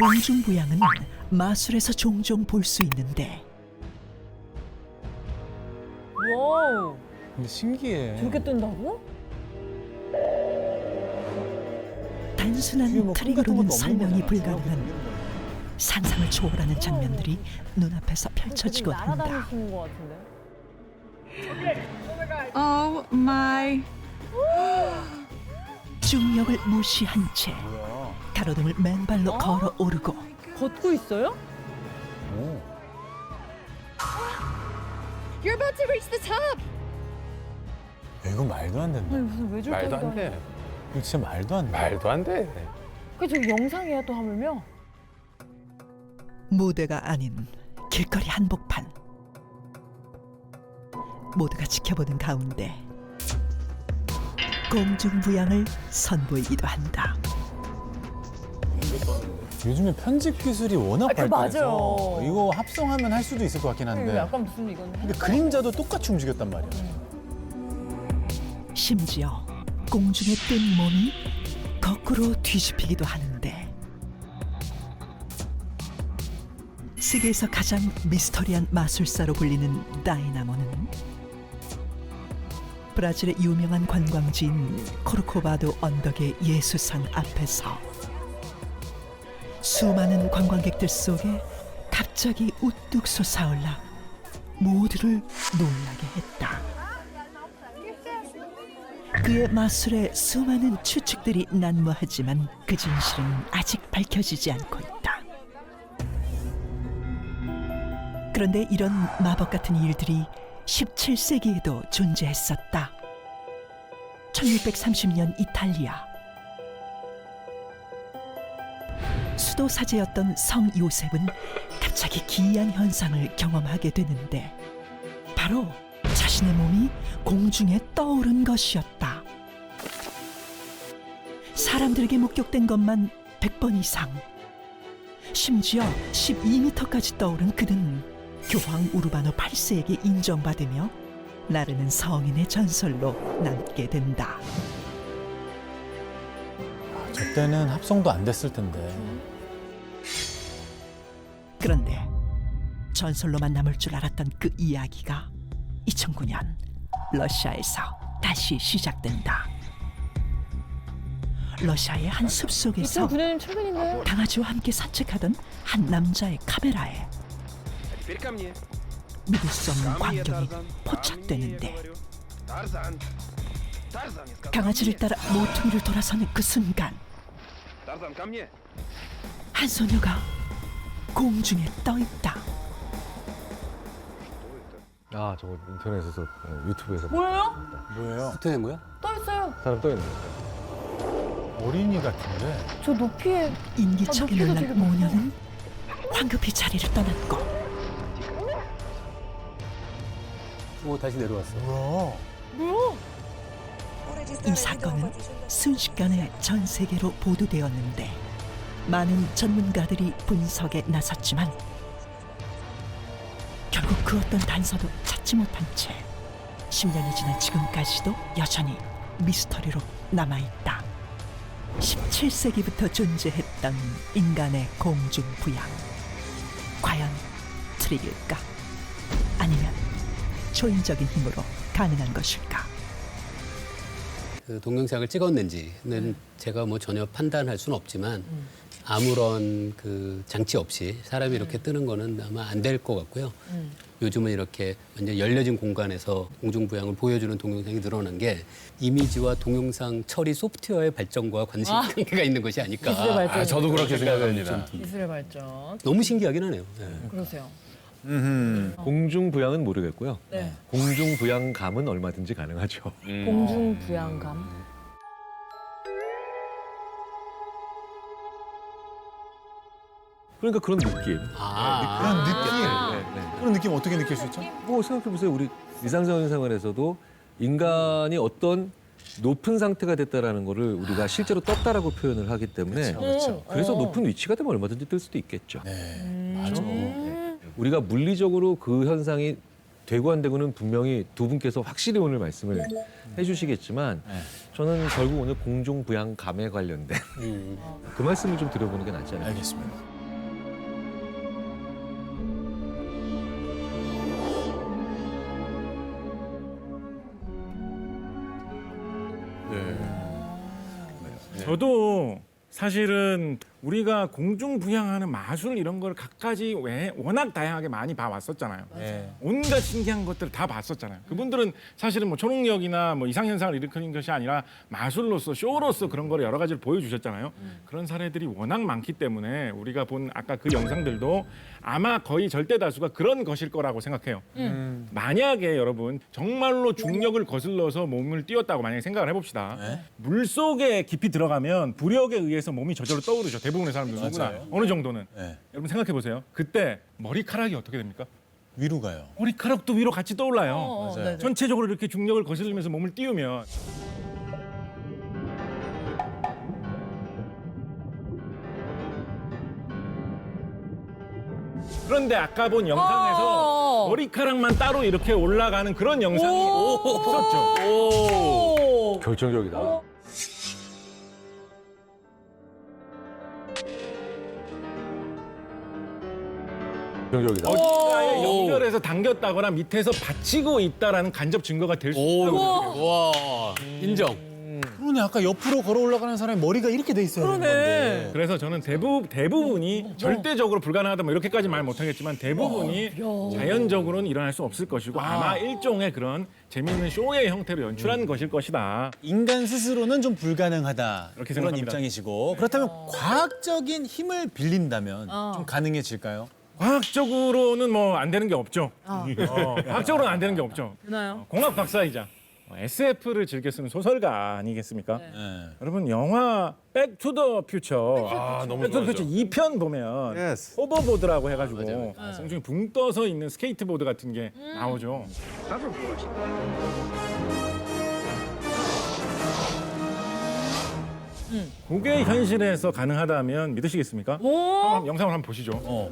공중부양은 마술에서 종종 볼 수 있는데 와우. 근데 신기해. 저렇게 뜬다고? 뒤에 단순한 뭐 끈 같은 트릭으로는 것도 없는 설명이 거잖아. 불가능한 상상을 초월하는 장면들이 눈앞에서 펼쳐지곤 한다. 날아다니시는 것 같은데. Oh my. 중력을 무시한 채 뭐야? 가로등을 맨발로 걸어 오르고 걷고 있어요? 오. You're about to reach the top. 야, 이건 말도 안 된다. 아니 무슨 왜 저렇게 말도 안 돼. 이거 진짜 말도 안 돼. 말도 안 돼. 그저 영상이야 또 하물며. 무대가 아닌 길거리 한복판. 모두가 지켜보는 가운데 공중부양을 선보이기도 한다. 요즘에 편집 기술이 워낙 그 발달해서 맞아요. 이거 합성하면 할 수도 있을 것 같긴 한데. 약간 무슨 이건. 근데 그림자도 똑같이 움직였단 말이야. 심지어 공중에 뜬 몸이 거꾸로 뒤집히기도 하는데 세계에서 가장 미스터리한 마술사로 불리는 다이나모는 브라질의 유명한 관광지인 코르코바도 언덕의 예수상 앞에서 수많은 관광객들 속에 갑자기 우뚝 솟아올라 모두를 놀라게 했다. 그의 마술에 수많은 추측들이 난무하지만 그 진실은 아직 밝혀지지 않고 있다. 그런데 이런 마법 같은 일들이 17세기에도 존재했었다. 1630년 이탈리아. 수도 사제였던 성 요셉은 갑자기 기이한 현상을 경험하게 되는데 바로 자신의 몸이 공중에 떠오른 것이었다. 사람들에게 목격된 것만 100번 이상. 심지어 12m까지 떠오른 그는 교황 우르바노 8세에게 인정받으며 나르는 성인의 전설로 남게 된다. 저 때는 합성도 안 됐을 텐데. 그런데 전설로만 남을 줄 알았던 그 이야기가 2009년 러시아에서 다시 시작된다. 러시아의 한 숲속에서 2009년이면 최근인데. 강아지와 함께 산책하던 한 남자의 카메라에 Теперь ко мне. 믿을 수 없는 Ко мне, 광경이 Тарзан. 포착되는데 Ко мне, говорю. Тарзан. Тарзан, я сказал, 강아지를 ко 따라 모퉁이를 돌아서는 그 순간 мне. Тарзан, ко мне. 한 소녀가 공중에 떠 있다. 아, 저거 인터넷에서 유튜브에서 뭐예요? 뭐예요? 어떻게 된 거야? 떠 있어요. 사람 떠 있는 거야. 어린이 같은데. 저 높이에. 인기척에 높이도 놀란 되게 높아. 모녀는 황급히 자리를 떠났고 오, 다시 내려왔어. 뭐야? 뭐야? 이 사건은 순식간에 전 세계로 보도되었는데 많은 전문가들이 분석에 나섰지만 결국 그 어떤 단서도 찾지 못한 채 10년이 지난 지금까지도 여전히 미스터리로 남아있다. 17세기부터 존재했던 인간의 공중부양. 과연 트릭일까? 아니면 초인적인 힘으로 가능한 것일까? 그 동영상을 찍었는지는 제가 뭐 전혀 판단할 수는 없지만 아무런 그 장치 없이 사람이 이렇게 뜨는 거는 아마 안 될 것 같고요. 요즘은 이렇게 완전 열려진 공간에서 공중부양을 보여주는 동영상이 늘어난 게 이미지와 동영상 처리 소프트웨어의 발전과 관계가 있는 것이 아닐까. 기술의 발전. 저도 그렇게 생각합니다. 기술의 발전. 너무 신기하긴 하네요. 네. 그러세요. 공중부양은 모르겠고요. 네. 공중부양감은 얼마든지 가능하죠. 공중 부양감. 그러니까 그런 느낌. 그런 느낌. 네, 네. 그런 느낌 어떻게 느낄 수 있죠? 뭐 생각해보세요. 우리 일상적인 생활에서도 인간이 어떤 높은 상태가 됐다라는 거를 우리가 실제로 떴다라고 표현을 하기 때문에 그렇죠. 그래서 높은 위치가 되면 얼마든지 뜰 수도 있겠죠. 네, 맞아. 우리가 물리적으로 그 현상이 되고 안 되고는 분명히 두 분께서 확실히 오늘 말씀을 해주시겠지만 네. 저는 결국 오늘 공중부양감에 관련된 그 말씀을 좀 드려보는 게 낫지 않을까. 알겠습니다. 저도 사실은 우리가 공중부양하는 마술 이런 걸 갖가지 워낙 다양하게 많이 봐왔었잖아요. 네. 온갖 신기한 것들을 다 봤었잖아요. 그분들은 사실은 뭐 초능력이나 뭐 이상현상을 일으키는 것이 아니라 마술로서 쇼로서 그런 거를 여러 가지를 보여주셨잖아요. 그런 사례들이 워낙 많기 때문에 우리가 본 아까 그 영상들도 아마 거의 절대 다수가 그런 것일 거라고 생각해요. 만약에 여러분 정말로 중력을 거슬러서 몸을 띄웠다고 만약에 생각을 해봅시다. 물 속에 깊이 들어가면 부력에 의해서 몸이 저절로 떠오르죠. 대부분의 사람들은 누구나 맞아요. 어느 정도는. 네. 여러분 생각해 보세요. 그때 머리카락이 어떻게 됩니까? 위로 가요. 머리카락도 위로 같이 떠올라요. 맞아요. 네네. 전체적으로 이렇게 중력을 거슬리면서 몸을 띄우면 그런데 아까 본 영상에서 머리카락만 따로 이렇게 올라가는 그런 영상이 없었죠. 결정적이다. 결정적이다. 어딘가에 연결해서 당겼다거나 밑에서 받치고 있다라는 간접 증거가 될 수 있다고 생각해요. 와, 인정. 그러네. 아까 옆으로 걸어 올라가는 사람이 머리가 이렇게 돼 있어야 되는 건데. 그래서 저는 대부분이 절대적으로 불가능하다 뭐 이렇게까지 말 못하겠지만 대부분이 자연적으로는 일어날 수 없을 것이고 아마 일종의 그런 재미있는 쇼의 형태로 연출한 것일 것이다. 인간 스스로는 좀 불가능하다. 그렇게 그런 생각합니다. 입장이시고. 그렇다면 과학적인 힘을 빌린다면 좀 가능해질까요? 과학적으로는 뭐 안 되는 게 없죠. 과학적으로는 안 되는 게 없죠. 되나요? 공학 박사이자 SF를 즐겨 쓰는 소설가 아니겠습니까? 네. 여러분 영화 백투더 퓨처 백투더 퓨처 2편 보면 호버보드라고 해가지고 공중에 붕 떠서 있는 스케이트보드 같은 게 나오죠. Сажу прочь. 그게 현실에서 가능하다면 믿으시겠습니까? 한번 영상을 한번 보시죠.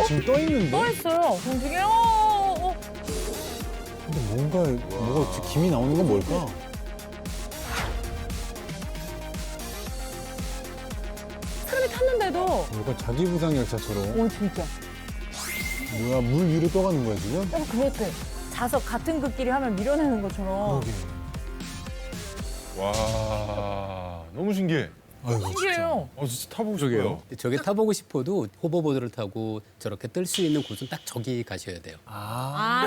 지금 떠 있는데? 또 했어요. 공중에 근데 뭐가 김이 나오는 건 뭘까? 사람이 탔는데도. 뭔가 자기 부상 열차처럼. 오 진짜. 뭐야, 물 위로 떠가는 거야, 지금? 그거 같아. 자석 같은 극끼리 하면 밀어내는 것처럼. 와, 너무 신기해. 신기해요. 진짜 타보고 싶어요. 저게 타보고 싶어도 호버보드를 타고 저렇게 뜰 수 있는 곳은 딱 저기 가셔야 돼요.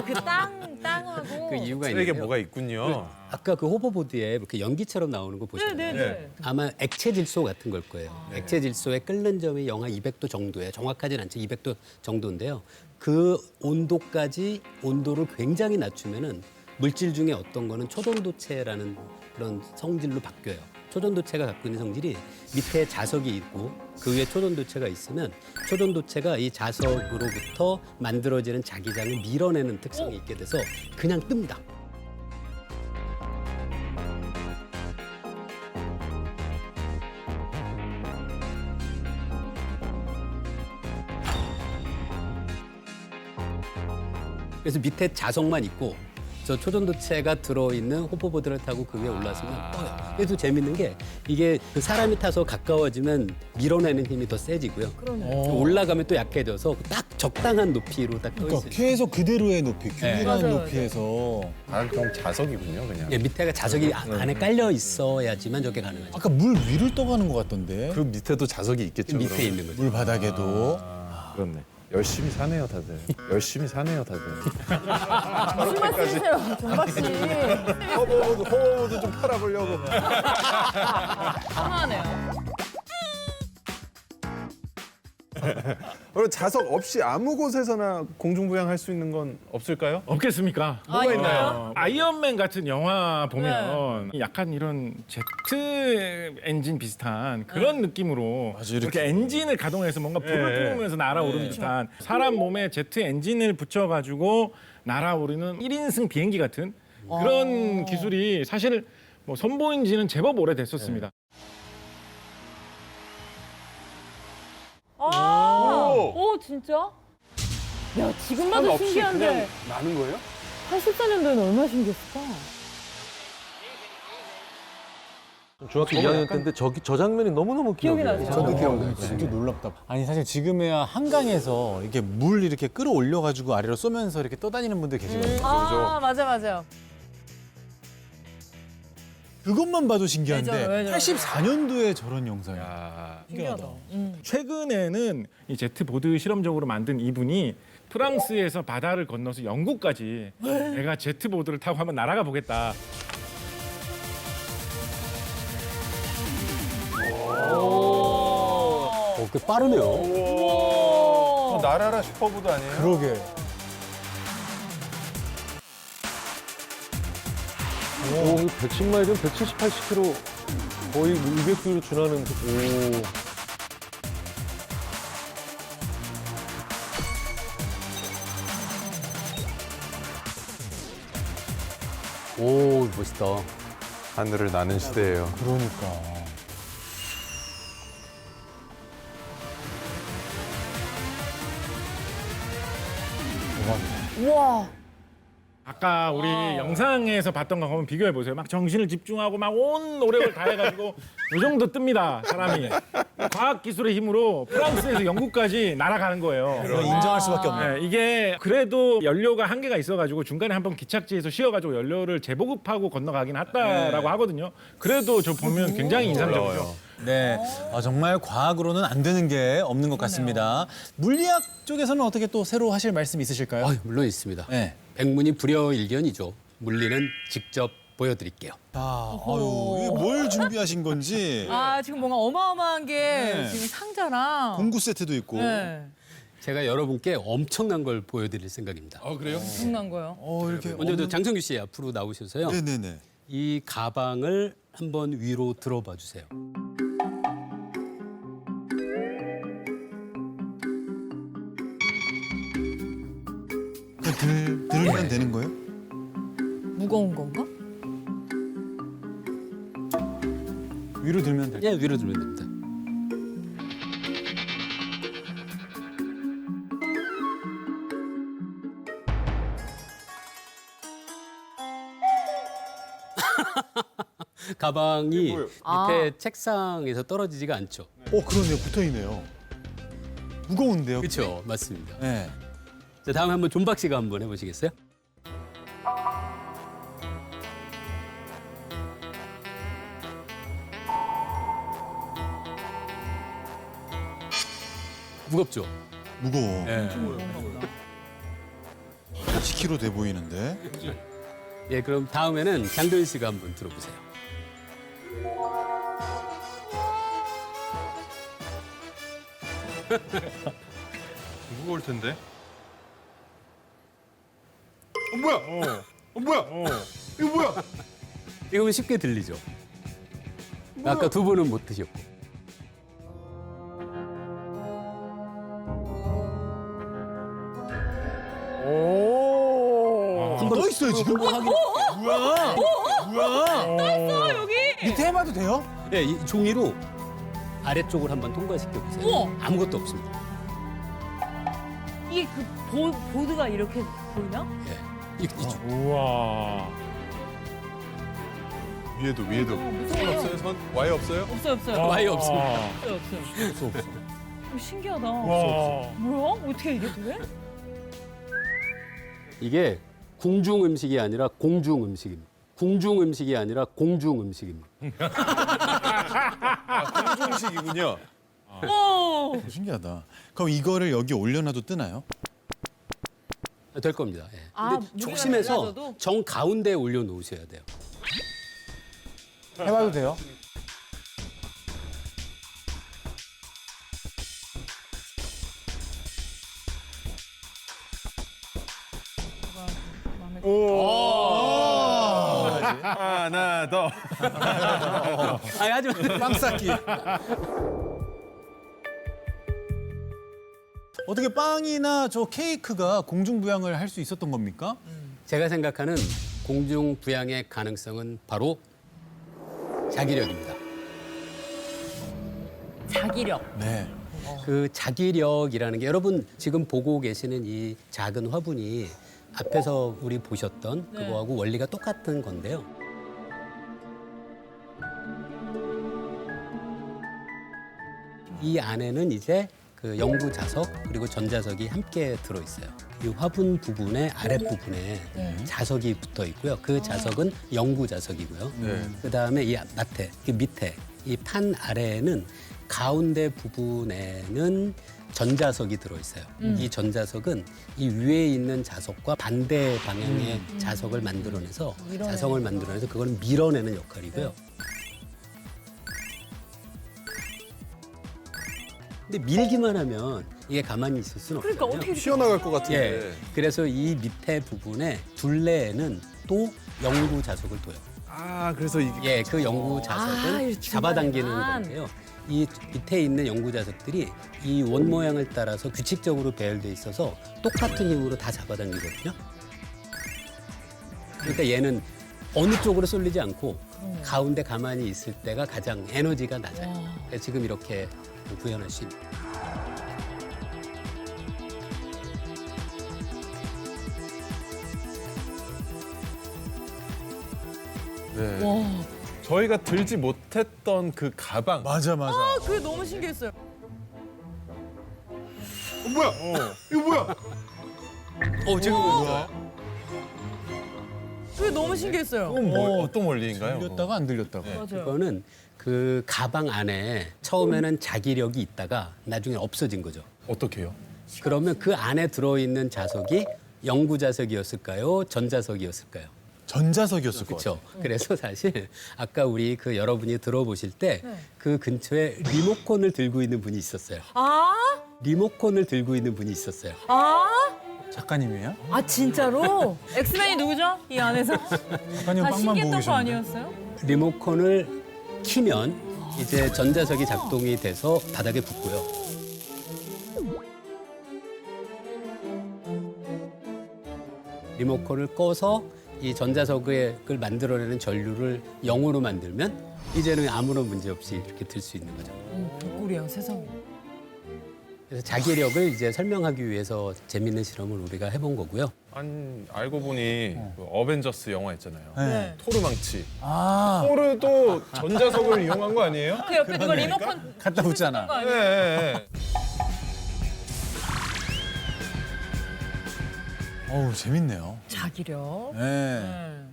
그 땅하고. 그 이유가 트랙에 있는데요. 뭐가 있군요. 아까 그 호버보드에 이렇게 연기처럼 나오는 거 보셨나요? 네네네. 아마 액체 질소 같은 걸 거예요. 액체 질소의 끓는 점이 영하 200도 정도예요. 정확하진 않죠. 200도 정도인데요. 그 온도까지 온도를 굉장히 낮추면은 물질 중에 어떤 거는 초전도체라는 그런 성질로 바뀌어요. 초전도체가 갖고 있는 성질이 밑에 자석이 있고 그 위에 초전도체가 있으면 초전도체가 이 자석으로부터 만들어지는 자기장을 밀어내는 특성이 있게 돼서 그냥 뜹니다. 그래서 밑에 자석만 있고 저 초전도체가 들어있는 호버보드를 타고 그 위에 올라서면 떠요. 그래서 재밌는 게 이게 그 사람이 타서 가까워지면 밀어내는 힘이 더 세지고요. 올라가면 또 약해져서 딱 적당한 높이로 딱 떠 그러니까 있어요. 계속 그대로의 높이, 균일한 맞아요. 높이에서. 그냥 자석이군요, 그냥. 예, 밑에가 자석이 안에 깔려 있어야지만 저게 가능하죠. 아까 물 위를 떠가는 것 같던데. 그 밑에도 자석이 있겠죠. 밑에 그러면. 있는 거죠. 물 바닥에도. 그렇네. 열심히 사네요, 다들. 열심히 사네요, 다들. 무슨 말씀이세요, 정박 씨? 호버보드 좀 팔아보려고. 하네요. 그럼 자석 없이 아무 곳에서나 공중부양할 수 있는 건 없을까요? 없겠습니까? 뭐가 있나요? 아이언맨 같은 영화 보면 약간 이런 제트 엔진 비슷한 그런 느낌으로 맞아, 이렇게 엔진을 가동해서 뭔가 불을 뿜으면서 날아오르는 듯한 사람 몸에 제트 엔진을 붙여가지고 날아오르는 1인승 비행기 같은 그런 기술이 사실 뭐 선보인 지는 제법 오래됐었습니다. 오, 진짜? 야, 지금 봐도 신기한데. 나는 거예요? 84년도에는 얼마나 신기했을까? 중학교 2학년 때인데 저 장면이 너무너무 기억이 나요. 저도 기억나요. 진짜 놀랍다. 아니 사실 지금에야 한강에서 이렇게 물 이렇게 끌어올려 가지고 아래로 쏘면서 이렇게 떠다니는 분들 계시거든요. 아, 맞아요. 그것만 봐도 신기한데 왜 저래? 84년도에 저런 영상이. 신기하다. 최근에는 이 제트보드 실험적으로 만든 이분이 프랑스에서 바다를 건너서 영국까지 내가 제트보드를 타고 한번 날아가 보겠다. 꽤 빠르네요. 나라라 슈퍼보드 아니에요? 그러게. 오, 110마일이면 170, 80km 거의 200km 준하는 오, 멋있다. 하늘을 나는 시대예요. 그러니까. 우와. 아까 우리 영상에서 봤던 거하고 비교해 보세요. 막 정신을 집중하고 막 온 노력을 다해가지고 이 정도 뜹니다. 사람이 과학 기술의 힘으로 프랑스에서 영국까지 날아가는 거예요. 이거 인정할 수밖에 없네. 네, 이게 그래도 연료가 한계가 있어가지고 중간에 한번 기착지에서 쉬어가지고 연료를 재보급하고 건너가긴 했다라고 하거든요. 그래도 저 보면 굉장히 인상적이죠. 네, 정말 과학으로는 안 되는 게 없는 것 같습니다. 물리학 쪽에서는 어떻게 또 새로 하실 말씀 있으실까요? 물론 있습니다. 네. 백문이 불여일견이죠. 물리는 직접 보여드릴게요. 이게 뭘 준비하신 건지. 아, 지금 뭔가 어마어마한 게 네. 지금 상자랑. 공구 세트도 있고. 네. 제가 여러분께 엄청난 걸 보여드릴 생각입니다. 엄청난 거요. 이렇게. 먼저 저 장성규 씨 앞으로 나오셔서요. 네네네. 이 가방을 한번 위로 들어봐 주세요. 들으면 되는 거예요? 무거운 건가? 위로 들면 돼. 예, 위로 들면 됩니다. 가방이 밑에 책상에서 떨어지지가 않죠. 그러네요. 붙어 있네요. 무거운데요? 그렇죠, 맞습니다. 네. 자, 다음에 한번 존박 씨가 한번 해보시겠어요? 무겁죠? 무거워. 예. 10kg 돼 보이는데. 예, 그럼 다음에는 장도연 씨가 한번 들어보세요. 무거울 텐데. 뭐야? 뭐야? 이거 뭐야? 이거는 쉽게 들리죠? 아까 두 분은 못 드셨고. 떠 있어요 지금? 뭐야? 아, 여기. 밑에 해봐도 돼요? 예, 이 종이로 아래쪽을 한번 통과시켜 보세요. 우와. 아무것도 없습니다. 이게 그 보드가 이렇게 보이나? 예. 이쪽. 우와. 위에도. 선 없어요? 선? 와이 없어요? 없어요. 와이 없습니다. 없어요. 신기하다. 와. 뭐야? 어떻게 이게 돼? 이게 궁중 음식이 아니라 공중 음식입니다. 궁중 음식이 아니라 공중 음식입니다. 공중식이군요. 신기하다. 그럼 이거를 여기 올려놔도 뜨나요? 될 겁니다. 예. 아, 근데 무게가 조심해서 달라져도? 정 가운데에 올려놓으셔야 돼요. 해봐도 돼요? 하나 더. 아니, 하지 마. 빵 쌓기. 어떻게 빵이나 저 케이크가 공중부양을 할 수 있었던 겁니까? 제가 생각하는 공중 부양의 가능성은 바로 자기력입니다. 자기력. 네. 그 자기력이라는 게 여러분 지금 보고 계시는 이 작은 화분이 앞에서 우리 보셨던 그거하고 원리가 똑같은 건데요. 이 안에는 이제 그 영구 자석 그리고 전자석이 함께 들어있어요. 이 화분 부분의 아랫부분에 자석이 붙어 있고요. 그 자석은 영구 자석이고요. 그다음에 이 밑에 이 판 아래에는 가운데 부분에는 전자석이 들어있어요. 이 전자석은 이 위에 있는 자석과 반대 방향의 자석을 만들어내서 자석을 만들어내서 그걸 밀어내는 역할이고요. 근데 밀기만 하면 이게 가만히 있을 수는 그러니까 없잖아요. 어떻게 튀어나갈 것 같은데. 예. 그래서 이 밑에 부분에 둘레에는 또 영구 자석을 둬요. 아, 그래서 이게 예, 그 영구 자석은 이 잡아당기는 중간에만. 건데요. 이 밑에 있는 영구 자석들이 이 원 모양을 따라서 규칙적으로 배열돼 있어서 똑같은 힘으로 다 잡아당기거든요. 그러니까 얘는 어느 쪽으로 쏠리지 않고 가운데 가만히 있을 때가 가장 에너지가 낮아요. 그래서 지금 이렇게 구현할 수 있는. 네. 와, 저희가 들지 못했던 그 가방. 맞아. 그게 너무 신기했어요. 뭐야? 이거 뭐야? 지금 그게 너무 신기했어요. 어떤 원리인가요? 들렸다가 안 들렸다가. 맞아요. 이거는 그 가방 안에 처음에는 자기력이 있다가 나중에 없어진 거죠. 어떻게요? 그러면 그 안에 들어있는 자석이 영구 자석이었을까요? 전자석이었을까요? 전자석이었을 것 같아요. 그렇죠. 그래서 사실 아까 우리 그 여러분이 들어보실 때 그 근처에 리모컨을 들고 있는 분이 있었어요. 아, 리모컨을 들고 있는 분이 있었어요. 작가님이에요? 아 진짜로? 엑스맨이 누구죠? 이 안에서? 작가님 다 빵만 보고 신기했던 거 계셨는데. 아니었어요? 리모컨을 키면 이제 전자석이 작동이 돼서 바닥에 붙고요. 리모컨을 꺼서 이 전자석을 만들어내는 전류를 0으로 만들면 이제는 아무런 문제 없이 이렇게 들 수 있는 거죠. 개꿀이야 세상에. 그래서 자기력을 이제 설명하기 위해서 재밌는 실험을 우리가 해본 거고요. 아니, 알고 보니 그 어벤져스 영화 있잖아요. 네. 토르 망치. 아, 토르도 전자석을 이용한 거 아니에요? 그 옆에 누가 리모컨 갖다 붙잖아. 거 네. 아니에요? 네. 어우, 재밌네요. 자기력. 네.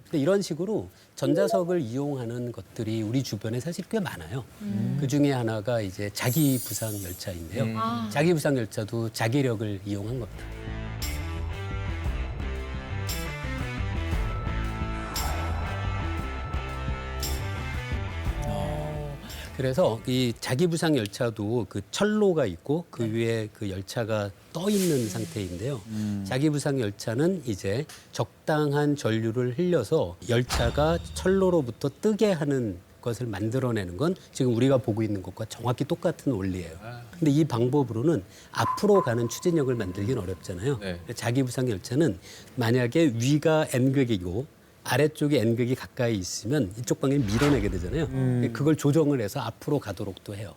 근데 이런 식으로 전자석을 이용하는 것들이 우리 주변에 사실 꽤 많아요. 그 중에 하나가 이제 자기 부상 열차인데요. 자기 부상 열차도 자기력을 이용한 겁니다. 그래서 이 자기 부상 열차도 그 철로가 있고 그 위에 그 열차가 떠 있는 상태인데요. 자기 부상 열차는 이제 적당한 전류를 흘려서 열차가 철로로부터 뜨게 하는 것을 만들어내는 건 지금 우리가 보고 있는 것과 정확히 똑같은 원리예요. 근데 이 방법으로는 앞으로 가는 추진력을 만들기는 어렵잖아요. 네. 자기 부상 열차는 만약에 위가 N극이고 아래쪽에 N극이 가까이 있으면 이쪽 방향에 밀어내게 되잖아요. 그걸 조정을 해서 앞으로 가도록 또 해요.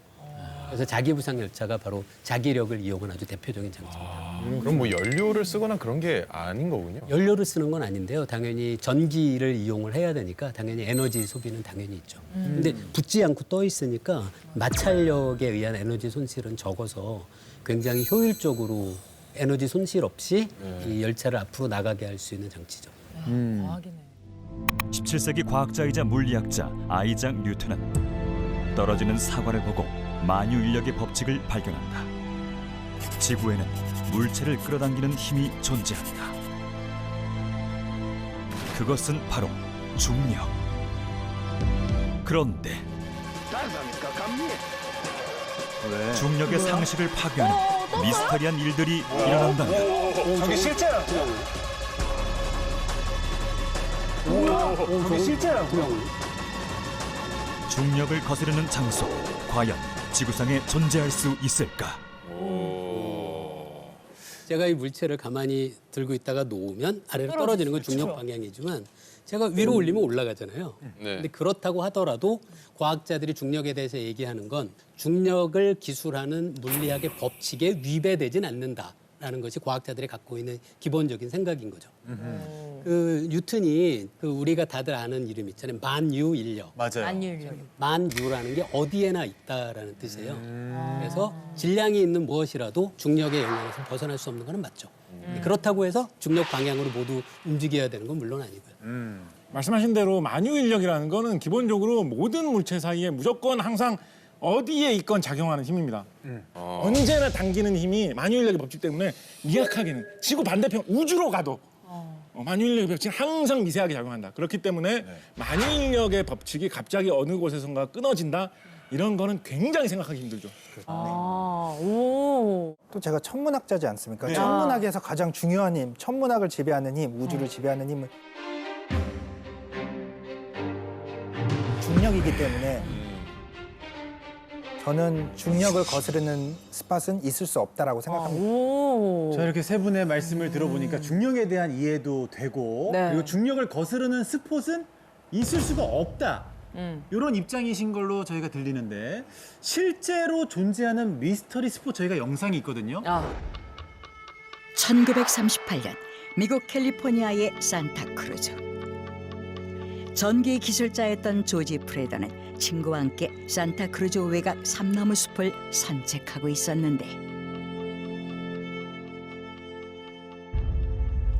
그래서 자기 부상 열차가 바로 자기력을 이용한 아주 대표적인 장치입니다. 그럼 뭐 연료를 쓰거나 그런 게 아닌 거군요. 연료를 쓰는 건 아닌데요. 당연히 전기를 이용을 해야 되니까 당연히 에너지 소비는 당연히 있죠. 근데 붙지 않고 떠 있으니까 마찰력에 의한 에너지 손실은 적어서 굉장히 효율적으로 에너지 손실 없이 이 열차를 앞으로 나가게 할 수 있는 장치죠. 과학이네. 17세기 과학자이자 물리학자 아이작 뉴턴은 떨어지는 사과를 보고 만유인력의 법칙을 발견한다. 지구에는 물체를 끌어당기는 힘이 존재한다. 그것은 바로 중력. 그런데 Тарзан, ко мне. 중력의 상식을 파괴하는 미스터리한 일들이 일어난다면 저게 실제야. 저게 실제라고. 중력을 거스르는 장소, 과연 지구상에 존재할 수 있을까? 제가 이 물체를 가만히 들고 있다가 놓으면 아래로 떨어지는 건 중력 방향이지만 제가 위로 올리면 올라가잖아요. 근데 그렇다고 하더라도 과학자들이 중력에 대해서 얘기하는 건 중력을 기술하는 물리학의 법칙에 위배되진 않는다. 있다라는 것이 과학자들이 갖고 있는 기본적인 생각인 거죠. 그 뉴턴이 그 우리가 다들 아는 이름 있잖아요. 만유인력. 맞아요. 안율력. 만유라는 게 어디에나 있다라는 뜻이에요. 그래서 질량이 있는 무엇이라도 중력의 영향에서 벗어날 수 없는 건 맞죠. 그렇다고 해서 중력 방향으로 모두 움직여야 되는 건 물론 아니고요. 말씀하신 대로 만유인력이라는 거는 기본적으로 모든 물체 사이에 무조건 항상 어디에 있건 작용하는 힘입니다. 언제나 당기는 힘이 만유인력의 법칙 때문에 미약하게는 지구 반대편 우주로 가도 만유인력의 법칙은 항상 미세하게 작용한다. 그렇기 때문에 만유인력의 법칙이 갑자기 어느 곳에선가 끊어진다. 이런 거는 굉장히 생각하기 힘들죠. 오. 또 제가 천문학자지 않습니까? 천문학에서 가장 중요한 힘, 천문학을 지배하는 힘, 우주를 지배하는 힘은 중력이기 때문에 저는 중력을 거스르는 스팟은 있을 수 없다라고 생각합니다. 자, 이렇게 세 분의 말씀을 들어보니까 중력에 대한 이해도 되고 네. 그리고 중력을 거스르는 스폿은 있을 수가 없다. 이런 입장이신 걸로 저희가 들리는데 실제로 존재하는 미스터리 스폿 저희가 영상이 있거든요. 1938년 미국 캘리포니아의 산타크루즈. 전기 기술자였던 조지 프레더는 친구와 함께 산타크루즈 외곽 삼나무 숲을 산책하고 있었는데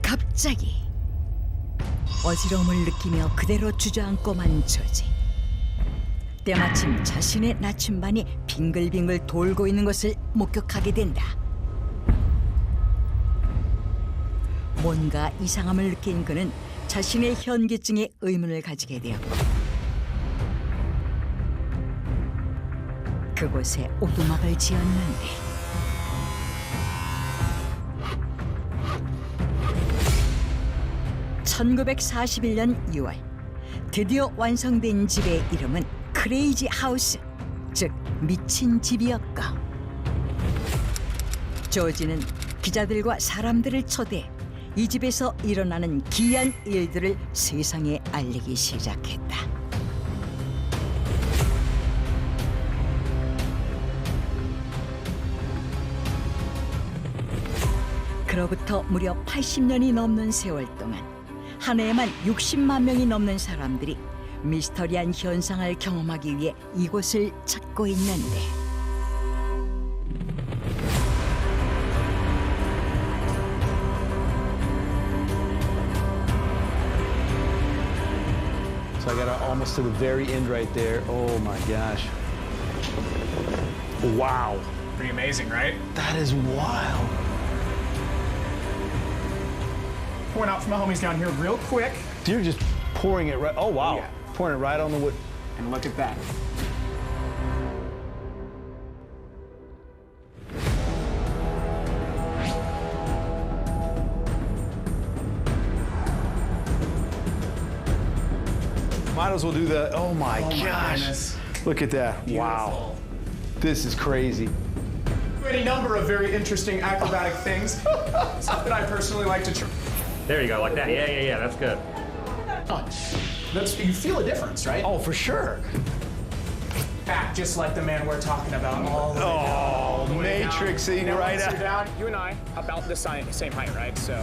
갑자기 어지러움을 느끼며 그대로 주저앉고만 조지. 때마침 자신의 나침반이 빙글빙글 돌고 있는 것을 목격하게 된다. 뭔가 이상함을 느낀 그는 자신의 현기증에 의문을 가지게 되었고 그곳에 오두막을 지었는데 (1941년 6월) 드디어 완성된 집의 이름은 크레이지 하우스, 즉 미친 집이었고 조지는 기자들과 사람들을 초대해 이 집에서 일어나는 기이한 일들을 세상에 알리기 시작했다. 그로부터 무려 80년이 넘는 세월 동안 한 해에만 60만 명이 넘는 사람들이 미스터리한 현상을 경험하기 위해 이곳을 찾고 있는데 So I got almost to the very end right there. Oh my gosh. Wow. Pretty amazing, right? That is wild. Pouring out from the homies down here real quick. You're just pouring it right. Oh wow. Yeah. Pouring it right on the wood. And look at that. Might as well do that. Oh my gosh. Goodness. Look at that. Wow. This is crazy. Any number of very interesting acrobatic things. Something I personally like to try. There you go, like that. Yeah, that's good. You feel a difference, right? Oh, for sure. Back just like the man we're talking about. All the way down, all the way down. Matrixing And then right once out. you're down, you and I about the same height, right? So.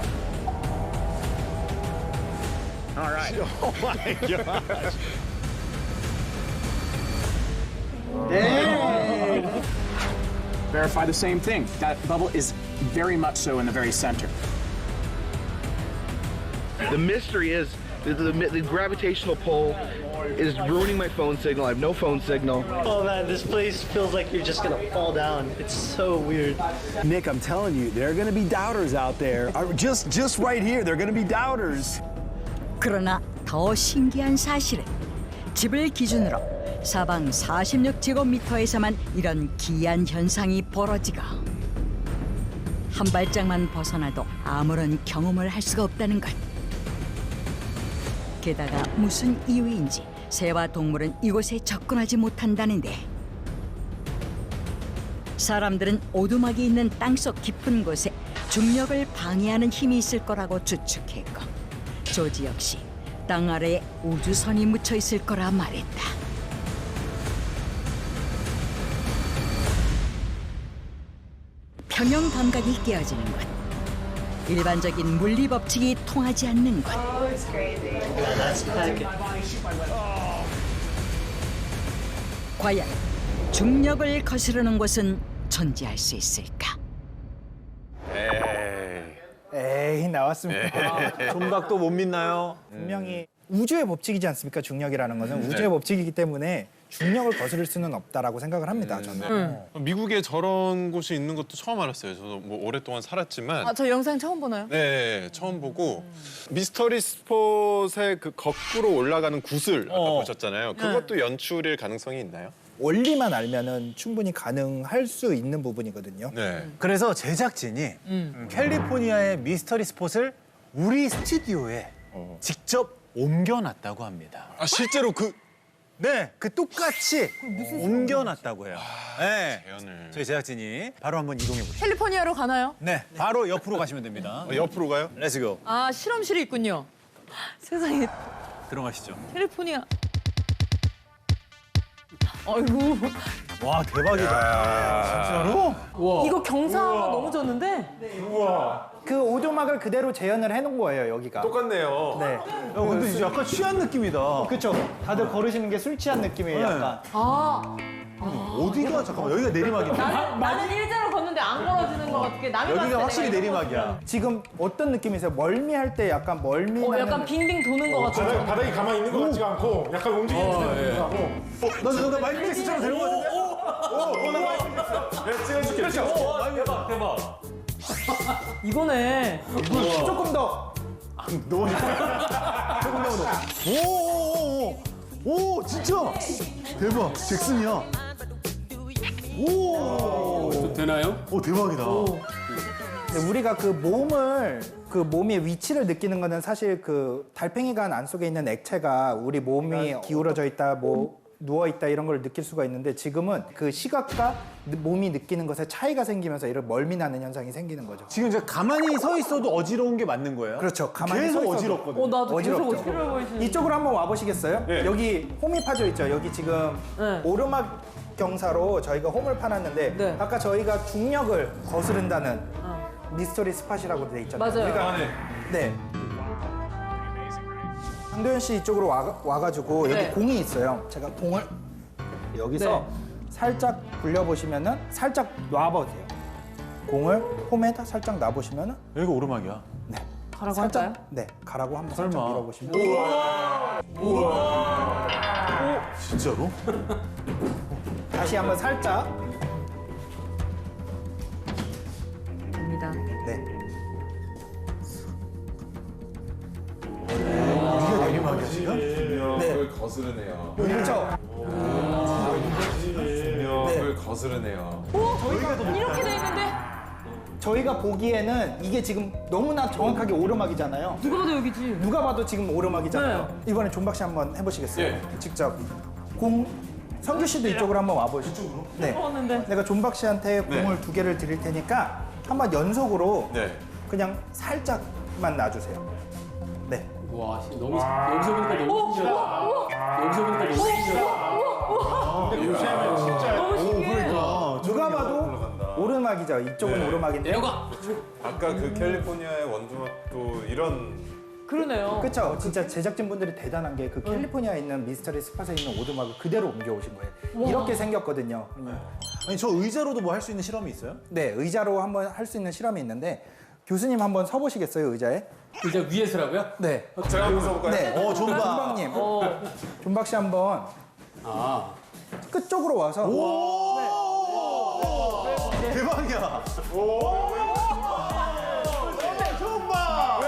All right. Oh my gosh. Verify the same thing. That bubble is very much so in the very center. The mystery is the gravitational pull is ruining my phone signal. I have no phone signal. Oh man, this place feels like you're just gonna fall down. It's so weird. Nick, I'm telling you, there are going to be doubters out there. Just right here, there are going to be doubters. 그러나 더 신기한 사실은 집을 기준으로 사방 46제곱미터에서만 이런 기이한 현상이 벌어지고 한 발짝만 벗어나도 아무런 경험을 할 수가 없다는 것. 게다가 무슨 이유인지 새와 동물은 이곳에 접근하지 못한다는데 사람들은 오두막이 있는 땅속 깊은 곳에 중력을 방해하는 힘이 있을 거라고 추측했고 조지 역시 땅 아래에 우주선이 묻혀 있을 거라 말했다. 경영 감각이 깨어지는 것. 일반적인 물리 법칙이 통하지 않는 것. 과연 중력을 거스르는 곳은 존재할 수 있을까? 에이 나왔습니다. 종각도 못 믿나요? 분명히 우주의 법칙이지 않습니까? 중력이라는 것은 우주의 법칙이기 때문에 중력을 거스를 수는 없다라고 생각을 합니다. 저는. 미국에 저런 곳이 있는 것도 처음 알았어요. 저도 뭐 오랫동안 살았지만. 아, 저 영상 처음 보나요? 네, 처음 보고 미스터리 스폿의 그 거꾸로 올라가는 구슬 아까 보셨잖아요. 그것도 연출일 가능성이 있나요? 원리만 알면은 충분히 가능할 수 있는 부분이거든요. 네. 그래서 제작진이 캘리포니아의 미스터리 스폿을 우리 스튜디오에 직접 옮겨놨다고 합니다. 아 실제로 네, 그 똑같이 옮겨놨다고 해요. 네, 재현을. 저희 제작진이 바로 한번 이동해 보시죠. 캘리포니아로 가나요? 네, 바로 옆으로 가시면 됩니다. 옆으로 가요? 렛츠고. 아, 실험실이 있군요. 세상에, 들어가시죠. 캘리포니아. 아이고. 와, 대박이다. 진짜로? 이거 경사가 너무 졌는데? 그 오두막을 그대로 재현을 해놓은 거예요, 여기가. 똑같네요. 네. 야, 근데 진짜 약간 취한 느낌이다. 그렇죠. 다들 걸으시는 게 술 취한 느낌이에요, 약간. 아. 어디가 잠깐만 여기가 내리막인데. 나는 일자로 걷는데 안 걸어지는 것 같게 남이 봤을 때 여기가 확실히 내가 이러고 내리막이야. 지금 어떤 느낌이세요? 멀미할 때 약간 멀미나는. 약간 빙빙 도는 것 같아. 바닥이 가만히 있는 것 같지가 않고 약간 움직이는 듯 하고. 나 마이크 텍스처럼 되는 거 같은데? 나 마이크 텍스. 내가 찍어줄게. 대박, 대박. 이거네. 조금 더. 너무 조금 더. 오, 진짜. 대박, 잭슨이야. 오. 되나요? 오, 대박이다. 근데 우리가 그 몸의 위치를 느끼는 거는 사실 그 달팽이관 안 속에 있는 액체가 우리 몸이 기울어져 있다, 뭐 누워 있다 이런 걸 느낄 수가 있는데 지금은 그 시각과 몸이 느끼는 것에 차이가 생기면서 이런 멀미 나는 현상이 생기는 거죠. 지금 제가 가만히 서 있어도 어지러운 게 맞는 거예요? 그렇죠. 가만히 계속 서 있어도. 어지럽거든요. 나도 계속 어지럽죠. 어지러워 보이시는데. 이쪽으로 한번 와보시겠어요? 네. 여기 홈이 파져 있죠. 여기 지금 네. 오르막 경사로 저희가 홈을 파놨는데 네. 아까 저희가 중력을 거스른다는 미스터리 스팟이라고 돼 있잖아요. 맞아요. 그러니까 네. 강도현 씨 이쪽으로 와가지고 여기 네. 공이 있어요. 제가 공을 여기서 네. 살짝 굴려보시면은 살짝 놔보세요. 공을 홈에다 살짝 놔보시면은 여기가 오르막이야. 네. 가라고 살짝 할까요? 네 가라고 한번 설마. 살짝 밀어보시면 진짜로? 다시 한번 살짝 됩니다. 네. 여기가 내리막이야 지금? 네. 거스르네요. 그렇죠. 중력을 거스르네요. 이렇게 돼 있는데 저희가 보기에는 이게 지금 너무나 정확하게 오르막이잖아요. 누가 봐도 여기지. 누가 봐도 지금 오르막이잖아요. 이번에 존박 씨 한번 해보시겠어요? 예. 직접 공 성규 씨도 이쪽으로 한번 와보시죠. 네. 왔는데. 내가 존박 씨한테 공을 2개를 드릴 테니까 한번 연속으로 네. 그냥 살짝만 놔주세요. 네. 와, 너무 여기서 보니까 너무 신기하다. 여기서 보니까 너무 신기하다. 너무 신기해. 누가 봐도 오르막이죠. 이쪽은 오르막인데. 내려가. 아까 그 캘리포니아의 원주막도 이런 그러네요. 그렇죠. 진짜 제작진분들이 대단한 게 그 캘리포니아에 있는 미스터리 스팟에 있는 오두막을 그대로 옮겨오신 거예요. 이렇게 생겼거든요. 아니 저 의자로도 뭐 할 수 있는 실험이 있어요? 네, 의자로 한번 할 수 있는 실험이 있는데 교수님 한번 서보시겠어요, 의자에? 의자 위에서라고요? 네. 제가 한번 써볼까요? 네. 존박. 존박님. 존박 씨 한번 아, 끝쪽으로 와서. 대박이야. 존박.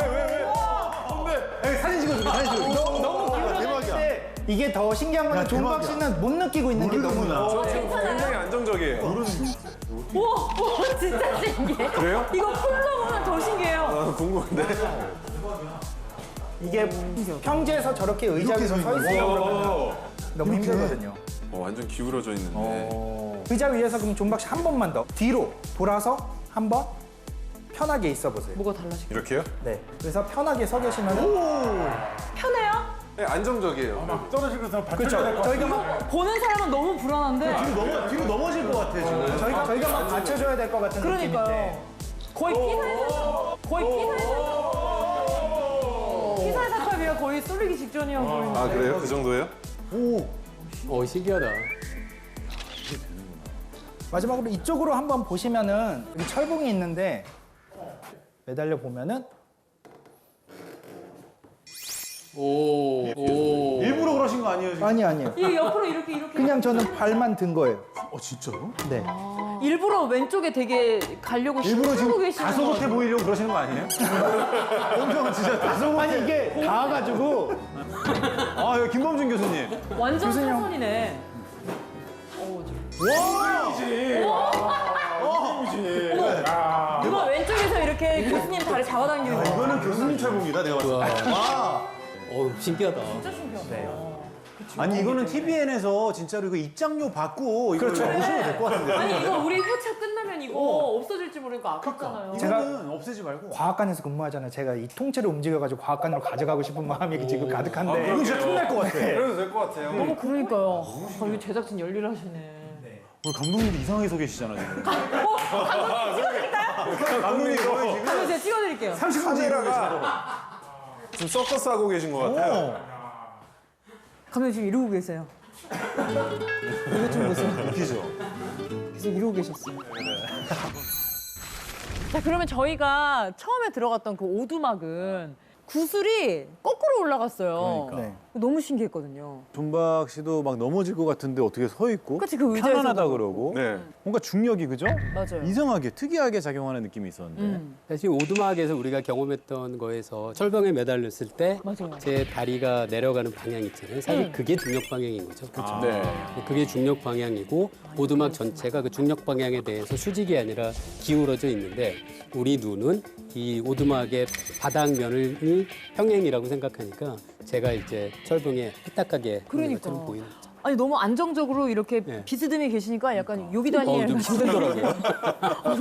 왜? 사진 찍어줄게. 사진 찍어줄게. 너무 대박이야. 이게 더 신기한 거는 야, 존박 대박이야. 씨는 못 느끼고 있는 게 너무 모르는구나. 굉장히 안정적이에요. 우와, 진짜 신기해. 그래요? 이거 풀로 보면 더 신기해요. 아, 궁금한데. 이게 평지에서 저렇게 의자 위에 서 있으면 그러면 너무 힘들거든요. 완전 기울어져 있는데. 의자 위에서 그럼 존박 씨 한 번만 더 뒤로 돌아서 한번 편하게 있어 보세요. 뭐가 달라지고? 이렇게요? 네. 그래서 편하게 서 계시면 편해요? 네, 안정적이에요. 막 떨어지면서 그렇죠. 저희가 막 보는 사람은 너무 불안한데. 뒤로 넘어질 것 같아 지금. 저희가 막 받쳐줘야 될 것 같은 그러니까요. 느낌인데. 거의 피사의 사건이야. 거의 쏠리기 직전이야 보이는데. 아 그래요? 그 정도예요? 신기하다. 마지막으로 이쪽으로 한번 보시면은 여기 철봉이 있는데 매달려 보면은 일부러 그러신 거 아니에요 지금? 아니에요. 이게 옆으로 이렇게. 그냥 저는 발만 든 거예요. 진짜로? 네. 일부러 왼쪽에 되게 가려고 일부러 힘쓰고 지금 계시는 다소곳해 보이려고 그러시는 거 아니에요? 엄청 진짜 다소곳해. 아니 이게 닿아가지고 아 여기 김범준 교수님. 완전 교수님. 사선이네. 누가 왼쪽에서 이렇게 교수님 다리 잡아당기는 거. 이거는 교수님 철봉이다 내가 봤을 때. 와. 신기하다. 진짜 신기하다. 아니 이거는 TVN에서 진짜로 이거 입장료 받고 이거 보시면 될 것 같은데. 아니 이거 우리 회차 끝나면 이거 없어질지 모르니까 아깝잖아요. 이거는 없애지 말고. 과학관에서 근무하잖아요. 제가 이 통째로 움직여가지고 과학관으로 가져가고 싶은 마음이 지금 가득한데. 이거 진짜 틈날 것 같아. 그래도 될 것 같아요. 너무 그러니까요. 여기 제작진 열일하시네. 오늘 감독님도 이상하게 서 계시잖아 지금. 감독님 감독님 지금 제가 찍어드릴게요. 30분이라가 지금 서커스 하고 계신 것 같아요. 감독님 지금 이러고 계세요. 이거 좀 보세요. 웃기죠? 계속 이러고 계셨어요. 자, 그러면 저희가 처음에 들어갔던 그 오두막은 구슬이 거꾸로 올라갔어요. 그러니까. 너무 신기했거든요. 존박 씨도 막 넘어질 것 같은데 어떻게 서 있고 그치, 그 의자에서 편안하다 그러고 네. 뭔가 중력이 그죠? 맞아요. 이상하게 특이하게 작용하는 느낌이 있었는데 사실 오두막에서 우리가 경험했던 거에서 철봉에 매달렸을 때 맞아요. 제 다리가 내려가는 방향 있잖아요. 사실 그게 중력 방향인 거죠. 그렇죠. 네. 그게 중력 방향이고 오두막 전체가 그 중력 방향에 대해서 수직이 아니라 기울어져 있는데 우리 눈은 이 오두막의 바닥면을 평행이라고 생각하니까 제가 이제 철봉에 삐딱하게 있는 그러니까. 것처럼 보이는 거죠. 아니 너무 안정적으로 이렇게 네. 비스듬히 계시니까 약간 요기다니엘 좀 힘들더라고요.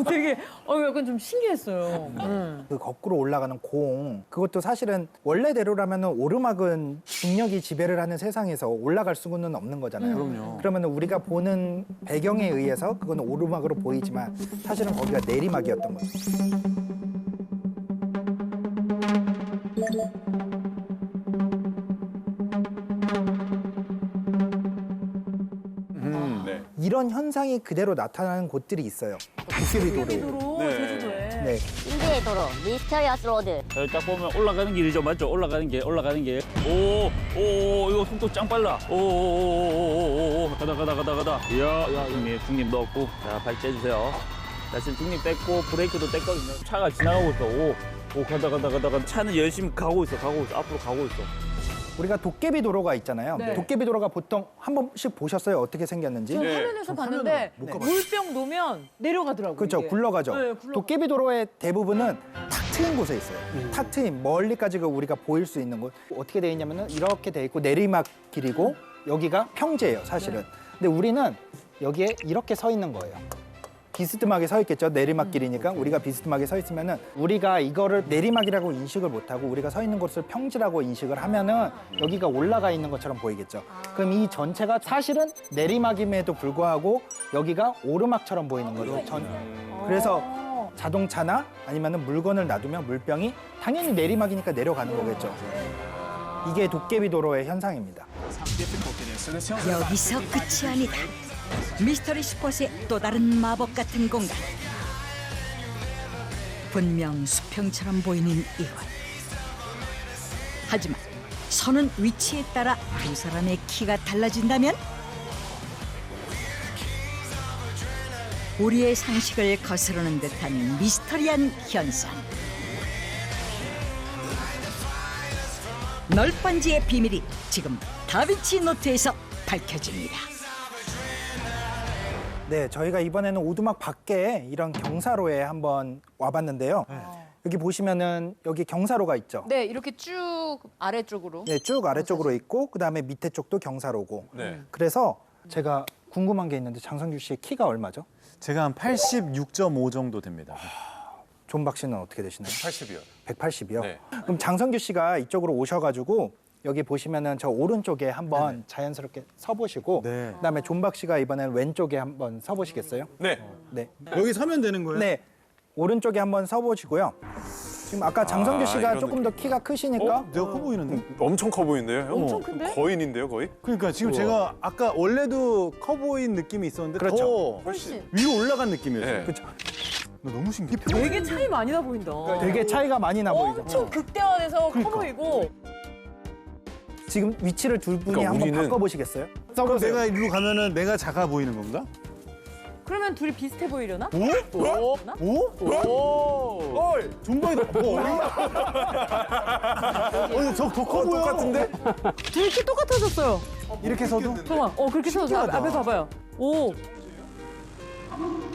되게 약간 좀 신기했어요. 그 거꾸로 올라가는 공 그것도 사실은 원래대로라면은 오르막은 중력이 지배를 하는 세상에서 올라갈 수는 없는 거잖아요. 그럼요. 그러면은 우리가 보는 배경에 의해서 그건 오르막으로 보이지만 사실은 거기가 내리막이었던 거죠. 네. 이런 현상이 그대로 나타나는 곳들이 있어요. 도깨비도로. 제주도에. 네. 인도의 도로 미스터리어스 로드. 여기 딱 보면 올라가는 길이죠, 맞죠? 올라가는 길. 오, 이거 속도 짱 빨라. 오, 가다. 야, 중립 넣었고, 자, 발 째주세요. 자, 지금 중립 뗐고, 브레이크도 뗐거든요. 차가 지나가고 있어. 가다. 차는 열심히 가고 있어. 앞으로 가고 있어. 우리가 도깨비도로가 있잖아요. 네. 도깨비도로가 보통 한 번씩 보셨어요? 어떻게 생겼는지? 저 화면에서 봤는데 물병 놓으면 내려가더라고요. 그렇죠. 이게. 굴러가죠. 네, 굴러가. 도깨비도로의 대부분은 탁 트인 곳에 있어요. 탁 트인 멀리까지 우리가 보일 수 있는 곳. 어떻게 돼 있냐면은 이렇게 돼 있고 내리막 길이고 여기가 평지예요, 사실은. 근데 우리는 여기에 이렇게 서 있는 거예요. 비스듬하게 서 있겠죠. 내리막길이니까 우리가 비스듬하게 서 있으면은 우리가 이거를 내리막이라고 인식을 못하고 우리가 서 있는 곳을 평지라고 인식을 하면은 여기가 올라가 있는 것처럼 보이겠죠. 그럼 이 전체가 사실은 내리막임에도 불구하고 여기가 오르막처럼 보이는 거죠. 그래서 자동차나 아니면은 물건을 놔두면 물병이 당연히 내리막이니까 내려가는 거겠죠. 이게 도깨비도로의 현상입니다. 여기서 끝이 아니다. 미스터리 스폿의 또 다른 마법 같은 공간. 분명 수평처럼 보이는 이곳. 하지만 서는 위치에 따라 두 사람의 키가 달라진다면 우리의 상식을 거스르는 듯한 미스터리한 현상. 널빤지의 비밀이 지금 다빈치 노트에서 밝혀집니다. 네, 저희가 이번에는 오두막 밖에 이런 경사로에 한번 와봤는데요. 여기 보시면은 여기 경사로가 있죠. 네, 이렇게 쭉 아래쪽으로. 네, 쭉 아래쪽으로 있고 그다음에 밑에 쪽도 경사로고. 네. 그래서 제가 궁금한 게 있는데 장성규 씨의 키가 얼마죠? 제가 한 86.5 정도 됩니다. 존박 씨는 어떻게 되시나요? 80이요. 180이요? 네. 그럼 장성규 씨가 이쪽으로 오셔가지고 여기 보시면은 저 오른쪽에 한번 자연스럽게 서보시고 그다음에 존박 씨가 이번엔 왼쪽에 한번 서보시겠어요? 네. 네. 여기 서면 되는 거예요? 네. 오른쪽에 한번 서보시고요. 지금 아까 장성규 씨가 이런 조금 더 키가 크시니까 내가 커 보이는데? 엄청 커 보이는데요, 형? 엄청 큰데? 거인인데요, 거의? 그러니까 지금 우와. 제가 아까 원래도 커 보인 느낌이 있었는데 그렇죠. 더 훨씬. 위로 올라간 느낌이었어요. 네. 그렇죠. 나 너무 신기해. 되게 차이 많이 나 보인다. 되게 차이가 많이 나 보이죠. 엄청 극대화돼서 커 보이고. 지금 위치를 둘 분이 그러니까 한번 우리는- 바꿔보시겠어요? 그럼 내가 일로 가면은 내가 작아 보이는 건가? 그러면 둘이 비슷해 보이려나? 오? 오? 오? 존박이다. 저더 커 보여. 똑같은데? 둘이 키 똑같아졌어요. 이렇게 서도? 잠깐만, 그렇게 서서 신기하다. 앞에 봐봐요. 오,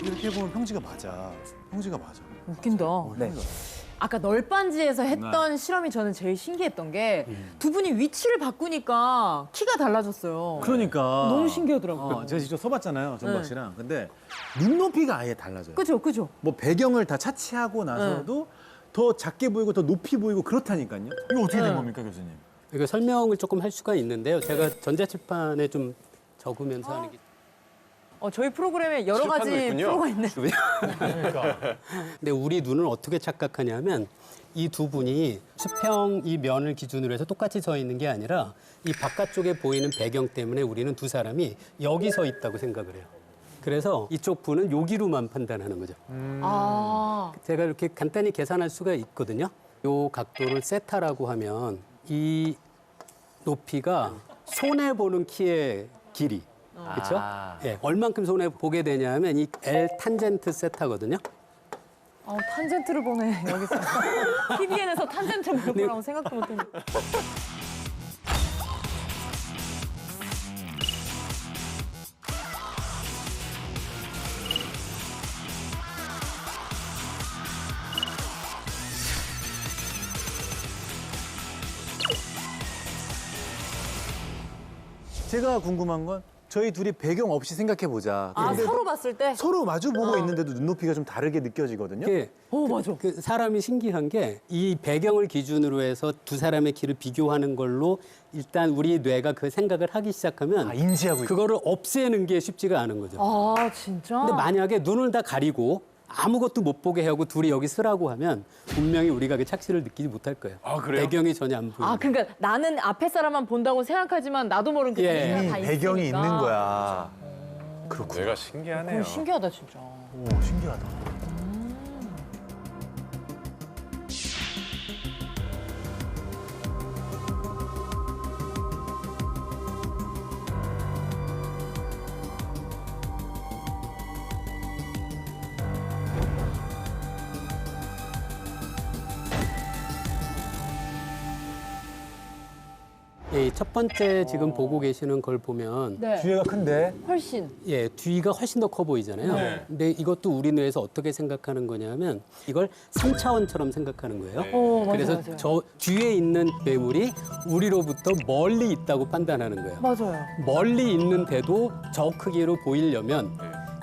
이렇게 보면 형지가 맞아. 형지가 맞아. 웃긴다. 네. 아까 널빤지에서 했던 실험이 저는 제일 신기했던 게 두 분이 위치를 바꾸니까 키가 달라졌어요. 그러니까. 너무 신기하더라고요. 제가 직접 서봤잖아요, 정박 네. 씨랑. 근데 눈높이가 아예 달라져요. 그죠, 그죠. 뭐 배경을 다 차치하고 나서도 더 작게 보이고 더 높이 보이고 그렇다니까요. 이거 어떻게 된 겁니까, 교수님? 이거 설명을 조금 할 수가 있는데요. 제가 전자칠판에 좀 적으면서 하는 게. 저희 프로그램에 여러 가지 칠판도 있군요. 프로가 있네. 근데 우리 눈은 어떻게 착각하냐면 이 두 분이 수평 이 면을 기준으로 해서 똑같이 서 있는 게 아니라 이 바깥쪽에 보이는 배경 때문에 우리는 두 사람이 여기 서 있다고 생각을 해요. 그래서 이쪽 분은 여기로만 판단하는 거죠. 아, 제가 이렇게 간단히 계산할 수가 있거든요. 요 각도를 세타라고 하면 이 높이가 손해 보는 키의 길이. 그렇죠? 예, 얼만큼 손해 보게 되냐면 이 L 탄젠트 세타거든요. 탄젠트를 보네, 여기서. TVN에서 탄젠트 볼 거라고 생각도 못했는데. 제가 궁금한 건 저희 둘이 배경 없이 생각해 보자. 아, 서로 봤을 때? 서로 마주 보고 있는데도 눈높이가 좀 다르게 느껴지거든요. 이게 맞아. 그 사람이 신기한 게 이 배경을 기준으로 해서 두 사람의 키를 비교하는 걸로 일단 우리 뇌가 그 생각을 하기 시작하면 인지하고 그거를 없애는 게 쉽지가 않은 거죠. 아, 진짜? 근데 만약에 눈을 다 가리고 아무것도 못 보게 하고 둘이 여기 쓰라고 하면 분명히 우리가 그 착시를 느끼지 못할 거예요. 그래요? 배경이 전혀 안 보여요. 그러니까 나는 앞에 사람만 본다고 생각하지만 나도 모르는 그 예. 배경이 다 있으니까. 배경이 있는 거야. 그렇구나. 내가 신기하네요. 신기하다, 진짜. 오, 신기하다. 예, 첫 번째 지금 보고 계시는 걸 보면 네. 뒤에가 큰데? 훨씬. 예, 뒤가 훨씬 더 커 보이잖아요. 네. 근데 이것도 우리 뇌에서 어떻게 생각하는 거냐면 이걸 3차원처럼 생각하는 거예요. 맞아요, 그래서 맞아요. 저 뒤에 있는 괴물이 우리로부터 멀리 있다고 판단하는 거예요. 맞아요. 멀리 있는데도 저 크기로 보이려면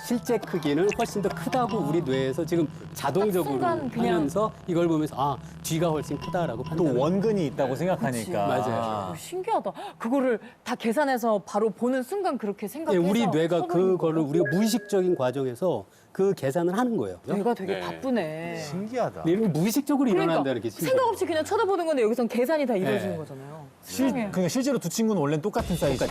실제 크기는 훨씬 더 크다고 우리 뇌에서 지금 자동적으로 순간 그냥- 하면서 이걸 보면서 뒤가 훨씬 크다라고 판단. 또 원근이 있다고 생각하니까. 맞아요. 신기하다. 그거를 다 계산해서 바로 보는 순간 그렇게 예, 생각해서 우리 뇌가 써버리는 그거를 거예요? 우리가 무의식적인 과정에서 그 계산을 하는 거예요. 뇌가 되게 바쁘네. 신기하다. 이런 게 무의식적으로 일어난다는 게 생각 없이 그냥 쳐다보는 건데 여기선 계산이 다 이루어지는 네. 거잖아요. 세상에. 그러니까 실제로 두 친구는 원래 똑같은 사이즈.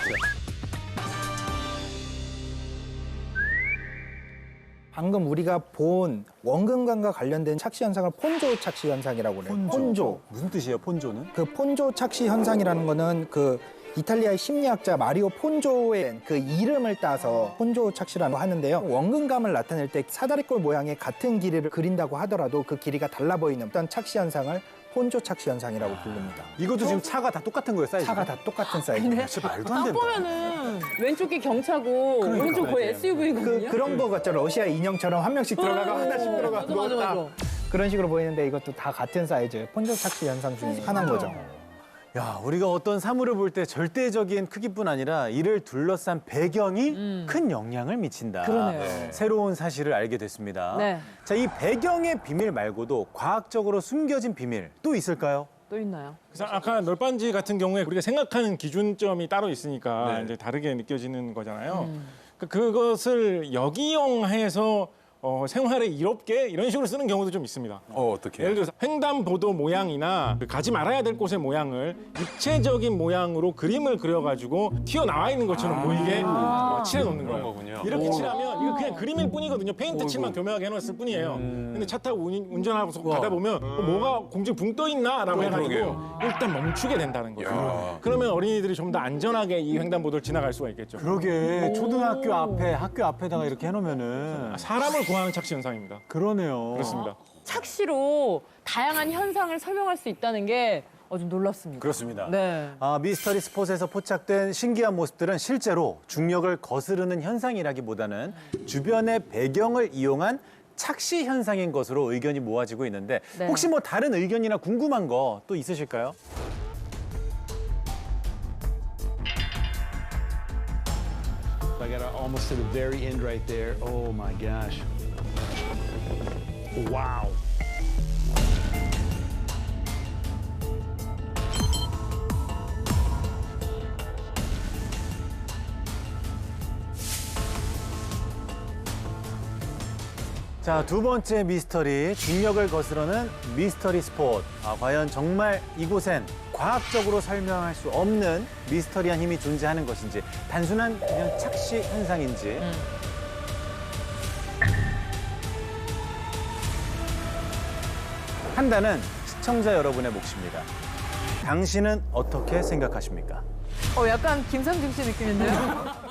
방금 우리가 본 원근감과 관련된 착시 현상을 폰조 착시 현상이라고 그래요. 폰조. 무슨 뜻이에요, 폰조는? 그 폰조 착시 현상이라는 거는 그 이탈리아의 심리학자 마리오 폰조의 그 이름을 따서 폰조 착시라고 하는데요. 원근감을 나타낼 때 사다리꼴 모양의 같은 길이를 그린다고 하더라도 그 길이가 달라 보이는 어떤 착시 현상을 폰조 착시 현상이라고 부릅니다. 이것도 지금 차가 다 똑같은 거예요, 사이즈가? 차가 다 똑같은 사이즈. 근데 진짜 말도 안 딱 된다. 보면은 왼쪽 게 경차고 오른쪽 거의 SUV거든요. 그런 거 같죠. 러시아 인형처럼 한 명씩 들어가고 하나씩 들어가고 맞아. 그런 식으로 보이는데 이것도 다 같은 사이즈 폰조 착시 현상 중에 하나인 거죠. 야, 우리가 어떤 사물을 볼 때 절대적인 크기뿐 아니라 이를 둘러싼 배경이 큰 영향을 미친다. 그러네요. 새로운 사실을 알게 됐습니다. 네. 자, 이 배경의 비밀 말고도 과학적으로 숨겨진 비밀 또 있을까요? 또 있나요? 그래서 아까 널빤지 같은 경우에 우리가 생각하는 기준점이 따로 있으니까 네. 이제 다르게 느껴지는 거잖아요. 그것을 역이용해서 생활에 이롭게 이런 식으로 쓰는 경우도 좀 있습니다. 어떻게? 예를 들어서 횡단보도 모양이나 가지 말아야 될 곳의 모양을 입체적인 모양으로 그림을 그려가지고 튀어나와 있는 것처럼 보이게 칠해놓는 거예요. 거군요. 이렇게 칠하면 이거 그냥 그림일 뿐이거든요. 페인트 칠만 교묘하게 해놨을 뿐이에요. 근데 차 타고 운전하고 가다 보면 뭐가 공중에 붕 떠 있나라고 해가지고 일단 멈추게 된다는 거죠. 그러면 어린이들이 좀 더 안전하게 이 횡단보도를 지나갈 수가 있겠죠. 그러게 초등학교 앞에 학교 앞에다가 이렇게 해놓으면은 사람을 구하는 착시 현상입니다. 그러네요. 그렇습니다. 착시로 다양한 현상을 설명할 수 있다는 게 좀 놀랍습니다. 그렇습니다. 네. 미스터리 스폿에서 포착된 신기한 모습들은 실제로 중력을 거스르는 현상이라기보다는 주변의 배경을 이용한 착시 현상인 것으로 의견이 모아지고 있는데 네. 혹시 뭐 다른 의견이나 궁금한 거 또 있으실까요? I got almost to the very end right there. Oh my gosh. Wow. 자, 두 번째 미스터리, 중력을 거스르는 미스터리 스폿. 과연 정말 이곳엔 과학적으로 설명할 수 없는 미스터리한 힘이 존재하는 것인지, 단순한 그냥 착시 현상인지. 판단은 시청자 여러분의 몫입니다. 당신은 어떻게 생각하십니까? 약간 김상중 씨 느낌인데요?